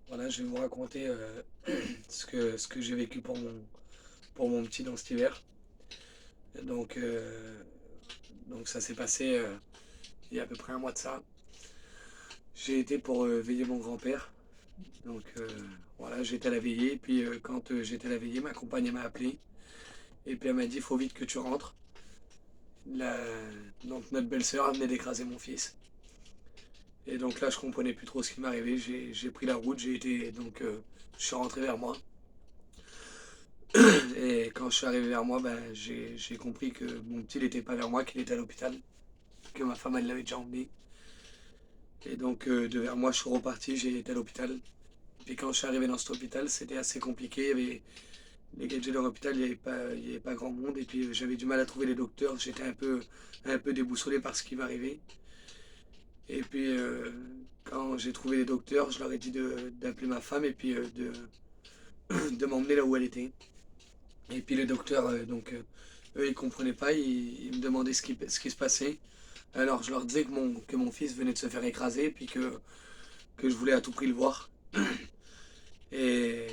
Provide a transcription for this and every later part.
Voilà, je vais vous raconter ce que j'ai vécu pour mon petit dans cet hiver. Donc, euh, donc ça s'est passé il y a à peu près un mois de ça. J'ai été pour veiller mon grand-père. Donc voilà, j'étais à la veillée. Et puis quand j'étais à la veillée, ma compagne elle m'a appelé. Et puis elle m'a dit, il faut vite que tu rentres. La- Donc notre belle-sœur venait d'écraser mon fils. Et donc là, je comprenais plus trop ce qui m'arrivait. J'ai pris la route, je suis rentré vers moi. Et quand je suis arrivé vers moi, ben, j'ai compris que mon petit n'était pas vers moi, qu'il était à l'hôpital, que ma femme elle l'avait déjà emmené. Et donc de vers moi, je suis reparti, j'ai été à l'hôpital. Puis quand je suis arrivé dans cet hôpital, c'était assez compliqué. Il y avait les gadgets de l'hôpital, il n'y avait pas grand monde. Et puis j'avais du mal à trouver les docteurs. J'étais un peu déboussolé par ce qui m'arrivait. Et puis quand j'ai trouvé les docteurs, je leur ai dit d'appeler ma femme et puis de m'emmener là où elle était. Et puis les docteurs, eux, ils comprenaient pas, ils me demandaient ce qui se passait. Alors je leur disais que mon fils venait de se faire écraser, puis que je voulais à tout prix le voir. Et,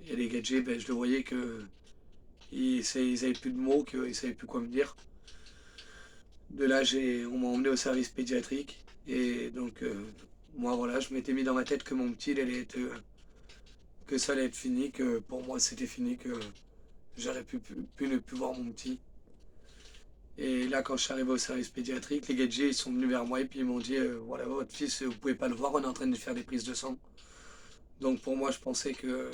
et les gadgets, ben, je le voyais que ils avaient plus de mots, qu'ils savaient plus quoi me dire. De là, on m'a emmené au service pédiatrique. Et donc, moi, voilà, je m'étais mis dans ma tête que mon petit, que ça allait être fini, que pour moi, c'était fini, que j'aurais pu ne plus voir mon petit. Et là, quand je suis arrivé au service pédiatrique, les gadgets ils sont venus vers moi et puis ils m'ont dit voilà, votre fils, vous pouvez pas le voir, on est en train de lui faire des prises de sang. Donc pour moi, je pensais que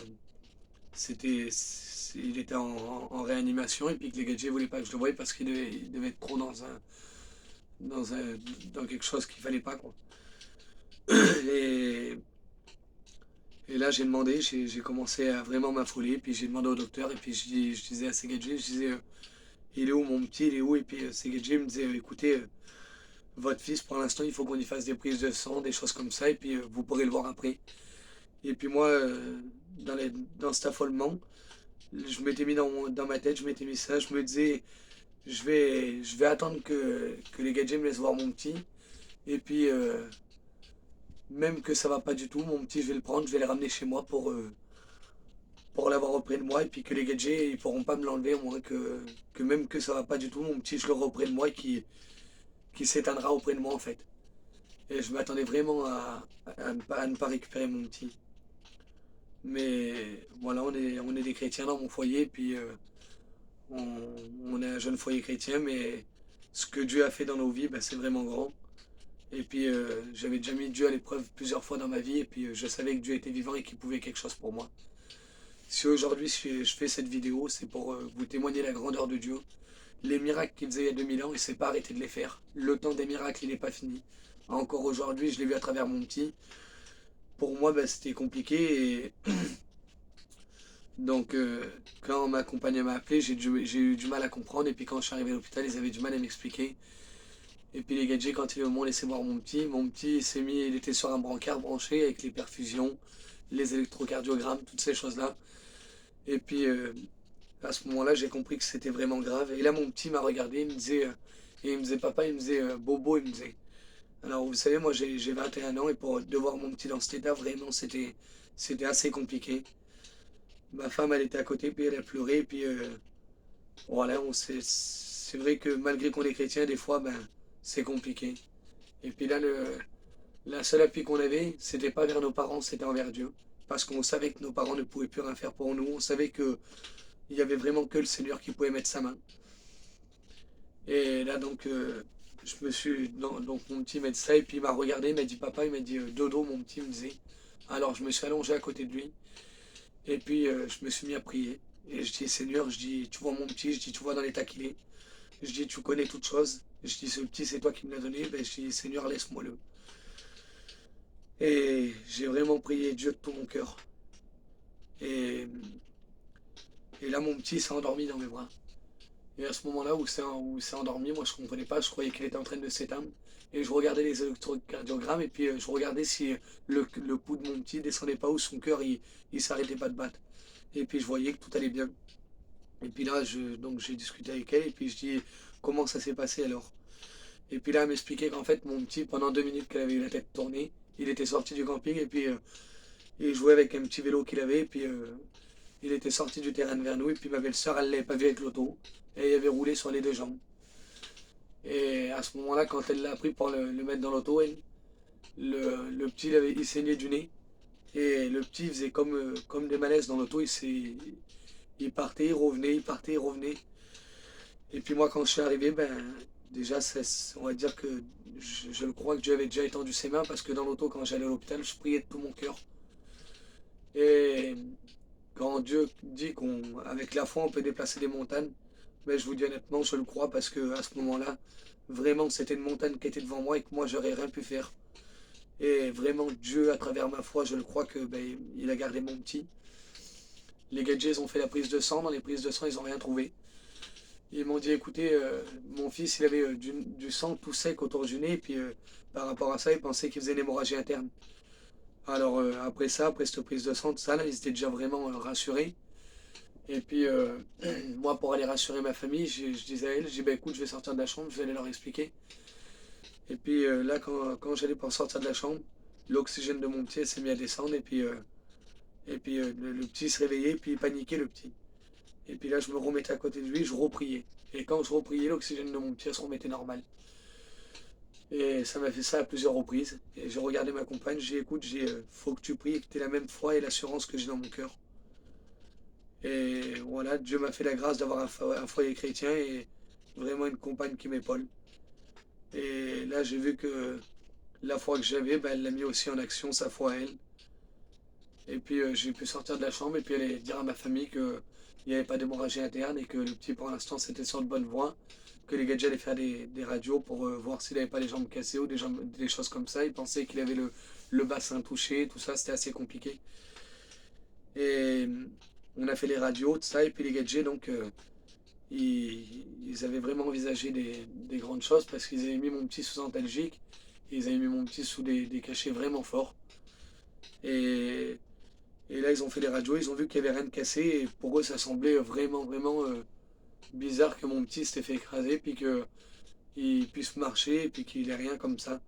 il était en réanimation et puis que les gadgets voulaient pas que je le voie parce qu'il devait être trop dans, un, dans quelque chose qu'il fallait pas, quoi. Et, et là, j'ai demandé, j'ai commencé à vraiment m'affoler, puis j'ai demandé au docteur et puis je disais à ces gadgets, je disais il est où mon petit, il est où? Et puis ces gadgets me disaient écoutez, votre fils, pour l'instant, il faut qu'on y fasse des prises de sang, des choses comme ça, et puis vous pourrez le voir après. Et puis moi, dans cet affolement, je m'étais mis dans ma tête, je m'étais mis ça, je me disais, je vais attendre que les gadgets me laissent voir mon petit, et puis même que ça va pas du tout, mon petit, je vais le prendre, je vais le ramener chez moi pour l'avoir auprès de moi, et puis que les gadgets, ils pourront pas me l'enlever, au moins que même que ça va pas du tout, mon petit, je l'aurai auprès de moi, qui s'éteindra auprès de moi, en fait. Et je m'attendais vraiment à ne pas récupérer mon petit. Mais voilà, on est des chrétiens dans mon foyer, puis on, on est un jeune foyer chrétien, mais ce que Dieu a fait dans nos vies, ben, c'est vraiment grand. Et puis j'avais déjà mis Dieu à l'épreuve plusieurs fois dans ma vie, et puis je savais que Dieu était vivant et qu'il pouvait quelque chose pour moi. Si aujourd'hui je fais cette vidéo, c'est pour vous témoigner la grandeur de Dieu. Les miracles qu'il faisait il y a 2000 ans, il ne s'est pas arrêté de les faire. Le temps des miracles, il n'est pas fini. Encore aujourd'hui, je l'ai vu à travers mon petit. Pour moi, ben, c'était compliqué. Et donc, quand ma compagne m'a appelé, j'ai eu du mal à comprendre. Et puis, quand je suis arrivé à l'hôpital, ils avaient du mal à m'expliquer. Et puis, les gadgets, quand ils m'ont laissé voir mon petit il était sur un brancard branché avec les perfusions, les électrocardiogrammes, toutes ces choses-là. Et puis, à ce moment-là, j'ai compris que c'était vraiment grave. Et là, mon petit m'a regardé, il me disait papa, il me disait Bobo, il me disait. Alors, vous savez, moi, j'ai 21 ans et pour devoir mon petit dans cet état, vraiment, c'était assez compliqué. Ma femme, elle était à côté, puis elle a pleuré, puis voilà, c'est vrai que malgré qu'on est chrétien, des fois, ben, c'est compliqué. Et puis là, la seule appui qu'on avait, c'était pas vers nos parents, c'était envers Dieu. Parce qu'on savait que nos parents ne pouvaient plus rien faire pour nous, on savait qu'il y avait vraiment que le Seigneur qui pouvait mettre sa main. Et là, donc, donc mon petit médecin, et puis il m'a regardé, il m'a dit papa, il m'a dit dodo, mon petit, il me disait. Alors, je me suis allongé à côté de lui, et puis je me suis mis à prier. Et je dis Seigneur, je dis, tu vois mon petit, je dis, tu vois dans l'état qu'il est. Je dis, tu connais toutes choses. Je dis, ce petit, c'est toi qui me l'as donné. Ben, je dis, Seigneur, laisse-moi-le. Et j'ai vraiment prié Dieu de tout mon cœur. Et, et là, mon petit s'est endormi dans mes bras. Et à ce moment-là où c'est endormi, moi je comprenais pas, je croyais qu'il était en train de s'éteindre. Et je regardais les électrocardiogrammes et puis je regardais si le pouls de mon petit descendait pas ou son cœur il s'arrêtait pas de battre. Et puis je voyais que tout allait bien. Et puis là, donc j'ai discuté avec elle et puis je dis comment ça s'est passé alors. Et puis là, elle m'expliquait qu'en fait, mon petit, pendant 2 minutes qu'elle avait eu la tête tournée, il était sorti du camping et puis Et il jouait avec un petit vélo qu'il avait, et puis il était sorti du terrain vers nous, et puis ma belle-sœur, elle l'avait pas vu avec l'auto, et il avait roulé sur les deux jambes. Et à ce moment-là, quand elle l'a pris pour le mettre dans l'auto, le petit, il saignait du nez, et le petit faisait comme des malaises dans l'auto, il partait, il revenait, il partait, il revenait. Et puis moi, quand je suis arrivé, ben, déjà, on va dire que je le crois que Dieu avait déjà étendu ses mains, parce que dans l'auto, quand j'allais à l'hôpital, je priais de tout mon cœur. Et quand Dieu dit qu'avec la foi, on peut déplacer des montagnes, ben, je vous dis honnêtement, je le crois, parce que à ce moment-là, vraiment, c'était une montagne qui était devant moi et que moi, j'aurais rien pu faire. Et vraiment, Dieu, à travers ma foi, je le crois que ben, il a gardé mon petit. Les gadgets ont fait la prise de sang. Dans les prises de sang, ils n'ont rien trouvé. Ils m'ont dit, écoutez, mon fils, il avait du sang tout sec autour du nez. Et puis, par rapport à ça, ils pensaient qu'il faisait une hémorragie interne. Alors, après ça, après cette prise de sang, tout ça, là, ils étaient déjà vraiment rassurés. Et puis, moi, pour aller rassurer ma famille, je disais à elle, je dis, bah, écoute, je vais sortir de la chambre, je vais aller leur expliquer. Et puis, là, quand j'allais pour sortir de la chambre, l'oxygène de mon petit s'est mis à descendre. Et puis, le petit se réveillait, puis il paniquait, le petit. Et puis là, je me remettais à côté de lui, je repriais. Et quand je repriais, l'oxygène de mon petit se remettait normal. Et ça m'a fait ça à plusieurs reprises. Et j'ai regardé ma compagne, j'ai dit, écoute, faut que tu pries, que tu aies la même foi et l'assurance que j'ai dans mon cœur. Et voilà, Dieu m'a fait la grâce d'avoir un foyer chrétien et vraiment une compagne qui m'épaule. Et là, j'ai vu que la foi que j'avais, ben, elle l'a mis aussi en action, sa foi à elle. Et puis j'ai pu sortir de la chambre et puis aller dire à ma famille qu'il n'y avait pas d'hémorragie interne et que le petit pour l'instant c'était sur de bonne voie, que les gadgets allaient faire des radios pour voir s'il n'avait pas les jambes cassées ou des choses comme ça. Ils pensaient qu'il avait le bassin touché, tout ça, c'était assez compliqué. Et on a fait les radios, tout ça, et puis les gadgets, donc ils avaient vraiment envisagé des grandes choses parce qu'ils avaient mis mon petit sous antalgique, ils avaient mis mon petit sous des cachets vraiment forts. Et Et là, ils ont fait les radios, ils ont vu qu'il n'y avait rien de cassé. Et pour eux, ça semblait vraiment, vraiment bizarre que mon petit s'était fait écraser, puis qu'il puisse marcher, et puis qu'il n'ait rien comme ça.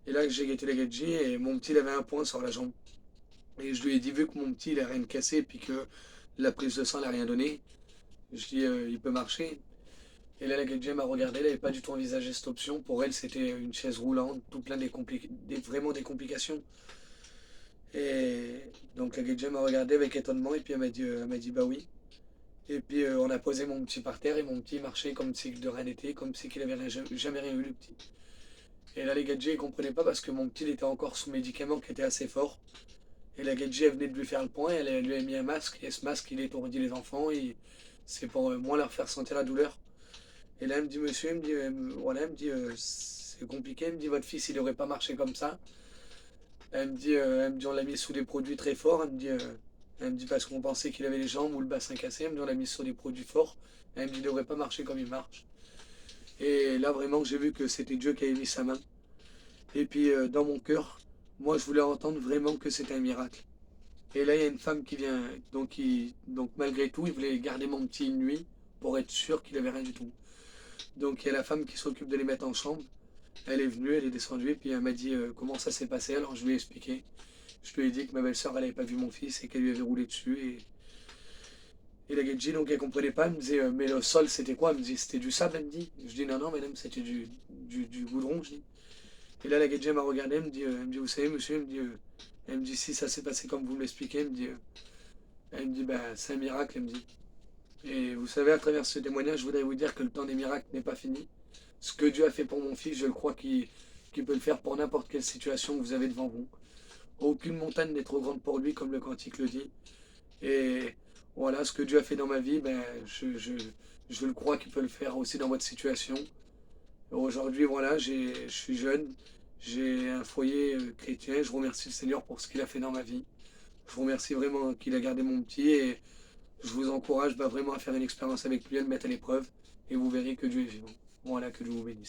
Et là, j'ai guetté la gadget, et mon petit, il avait un point sur la jambe. Et je lui ai dit, vu que mon petit, il n'a rien de cassé, puis que la prise de sang n'a rien donné, je dis, il peut marcher. Et là, la gadget m'a regardé, elle n'avait pas du tout envisagé cette option. Pour elle, c'était une chaise roulante, tout plein vraiment des complications. Et donc la gadget m'a regardé avec étonnement, et puis elle m'a dit bah oui. Et puis on a posé mon petit par terre et mon petit marchait comme si de rien n'était, comme si qu'il avait jamais rien eu le petit. Et là les gadgets ils comprenaient pas parce que mon petit il était encore sous médicaments qui étaient assez forts. Et la gadget elle venait de lui faire le point, elle lui a mis un masque et ce masque il étourdit les enfants et c'est pour moins leur faire sentir la douleur. Et là elle me dit monsieur, elle me dit voilà, elle me dit c'est compliqué, elle me dit votre fils il devrait pas marcher comme ça. Elle me dit on l'a mis sous des produits très forts, elle me dit parce qu'on pensait qu'il avait les jambes ou le bassin cassé, elle me dit on l'a mis sur des produits forts, elle me dit il devrait pas marcher comme il marche. Et là vraiment j'ai vu que c'était Dieu qui avait mis sa main. Et puis dans mon cœur, moi je voulais entendre vraiment que c'était un miracle. Et là il y a une femme qui vient, donc malgré tout il voulait garder mon petit une nuit pour être sûr qu'il avait rien du tout. Donc il y a la femme qui s'occupe de les mettre en chambre. Elle est venue, elle est descendue, et puis elle m'a dit comment ça s'est passé. Alors je lui ai expliqué. Je lui ai dit que ma belle-sœur, elle n'avait pas vu mon fils et qu'elle lui avait roulé dessus. Et la Genji, donc elle comprenait pas. Elle me disait, mais le sol, c'était quoi? Elle me dit, c'était du sable, elle me dit. Je dis, non, non, madame, c'était du goudron, je dis. Et là, la Genji m'a regardé, elle me dit, vous savez, monsieur, elle me dit, si ça s'est passé comme vous me l'expliquez, elle me dit, bah, c'est un miracle, elle me dit. Et vous savez, à travers ce témoignage, je voudrais vous dire que le temps des miracles n'est pas fini. Ce que Dieu a fait pour mon fils, je le crois qu'il peut le faire pour n'importe quelle situation que vous avez devant vous. Aucune montagne n'est trop grande pour lui, comme le cantique le dit. Et voilà, ce que Dieu a fait dans ma vie, ben, je le crois qu'il peut le faire aussi dans votre situation. Aujourd'hui, voilà, je suis jeune, j'ai un foyer chrétien, je remercie le Seigneur pour ce qu'il a fait dans ma vie. Je vous remercie vraiment qu'il a gardé mon petit et je vous encourage vraiment à faire une expérience avec lui, à le mettre à l'épreuve et vous verrez que Dieu est vivant. Voilà, que Dieu vous bénisse.